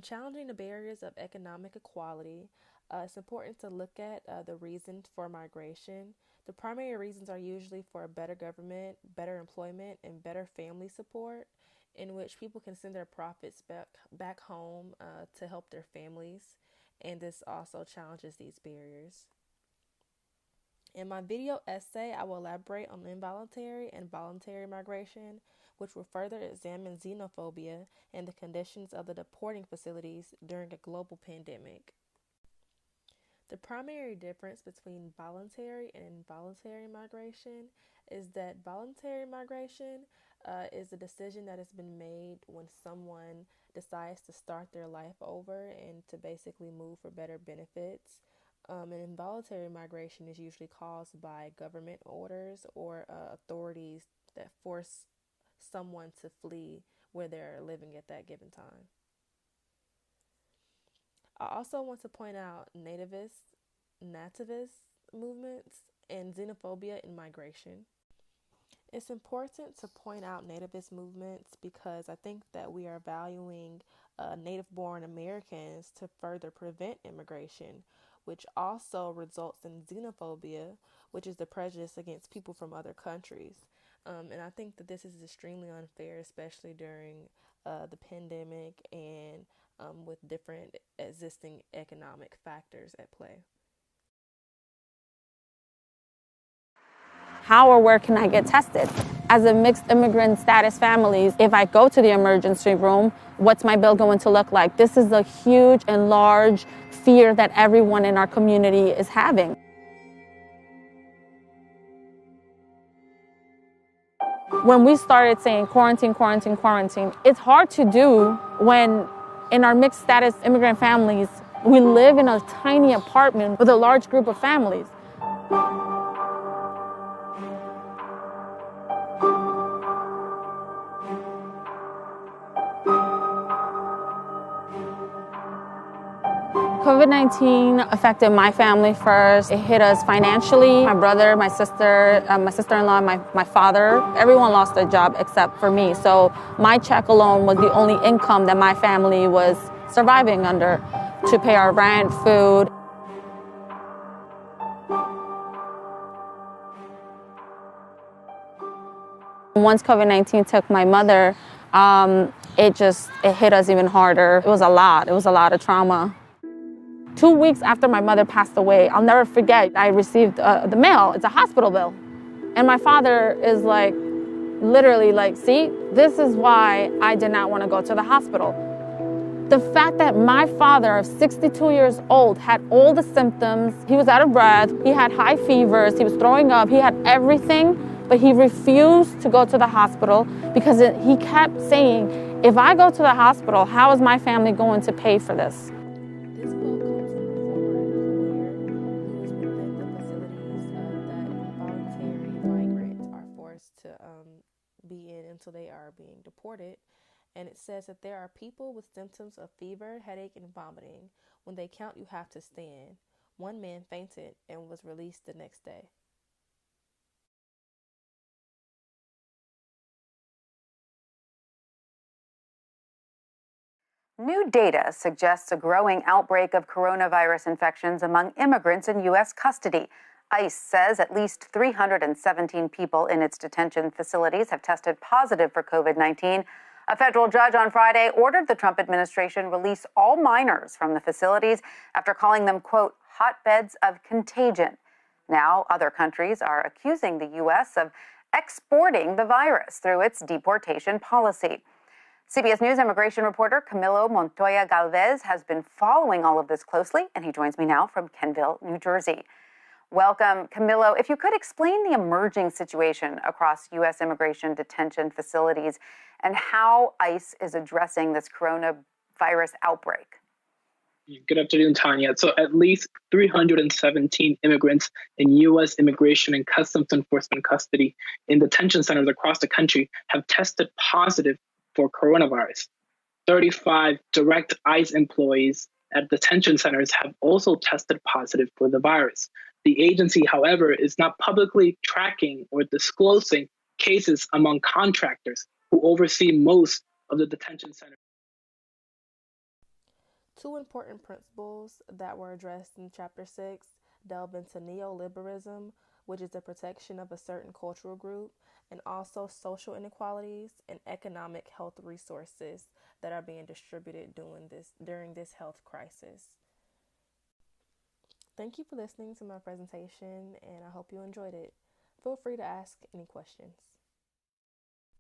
challenging the barriers of economic equality, it's important to look at the reasons for migration. The primary reasons are usually for better government, better employment, and better family support, in which people can send their profits back home to help their families. And this also challenges these barriers. In my video essay, I will elaborate on involuntary and voluntary migration, which will further examine xenophobia and the conditions of the deporting facilities during a global pandemic. The primary difference between voluntary and involuntary migration is that voluntary migration is a decision that has been made when someone decides to start their life over and to basically move for better benefits. And involuntary migration is usually caused by government orders or authorities that force someone to flee where they're living at that given time. I also want to point out nativist movements, and xenophobia in migration. It's important to point out nativist movements because I think that we are valuing native born Americans to further prevent immigration, which also results in xenophobia, which is the prejudice against people from other countries. And I think that this is extremely unfair, especially during the pandemic and with different existing economic factors at play. How or where can I get tested? As a mixed immigrant status family, if I go to the emergency room, what's my bill going to look like? This is a huge and large fear that everyone in our community is having. When we started saying quarantine, quarantine, quarantine, it's hard to do when in our mixed status immigrant families, we live in a tiny apartment with a large group of families. COVID-19 affected my family first. It hit us financially. My brother, my sister, my sister-in-law, my father, everyone lost their job except for me. So my check alone was the only income that my family was surviving under to pay our rent, food. Once COVID-19 took my mother, it hit us even harder. It was a lot. It was a lot of trauma. 2 weeks after my mother passed away, I'll never forget, I received the mail. It's a hospital bill. And my father is like, literally like, see, this is why I did not want to go to the hospital. The fact that my father of 62 years old had all the symptoms, he was out of breath, he had high fevers, he was throwing up, he had everything, but he refused to go to the hospital because he kept saying, if I go to the hospital, how is my family going to pay for this? This quote comes from a former employer who is within the facilities that involuntary migrants are forced to be in until they are being deported. And it says that there are people with symptoms of fever, headache, and vomiting. When they count, you have to stand. One man fainted and was released the next day. New data suggests a growing outbreak of coronavirus infections among immigrants in U.S. custody. ICE says at least 317 people in its detention facilities have tested positive for COVID-19. A federal judge on Friday ordered the Trump administration release all minors from the facilities after calling them, quote, hotbeds of contagion. Now, other countries are accusing the U.S. of exporting the virus through its deportation policy. CBS News immigration reporter Camilo Montoya Galvez has been following all of this closely, and he joins me now from Kenville, New Jersey. Welcome, Camilo. If you could explain the emerging situation across U.S. immigration detention facilities and how ICE is addressing this coronavirus outbreak. Good afternoon, Tanya. So at least 317 immigrants in U.S. Immigration and Customs Enforcement custody in detention centers across the country have tested positive for coronavirus. 35 direct ICE employees at detention centers have also tested positive for the virus. The agency, however, is not publicly tracking or disclosing cases among contractors who oversee most of the detention centers. Two important principles that were addressed in Chapter 6 delve into neoliberalism, which is the protection of a certain cultural group, and also social inequalities and economic health resources that are being distributed during this health crisis. Thank you for listening to my presentation, and I hope you enjoyed it. Feel free to ask any questions.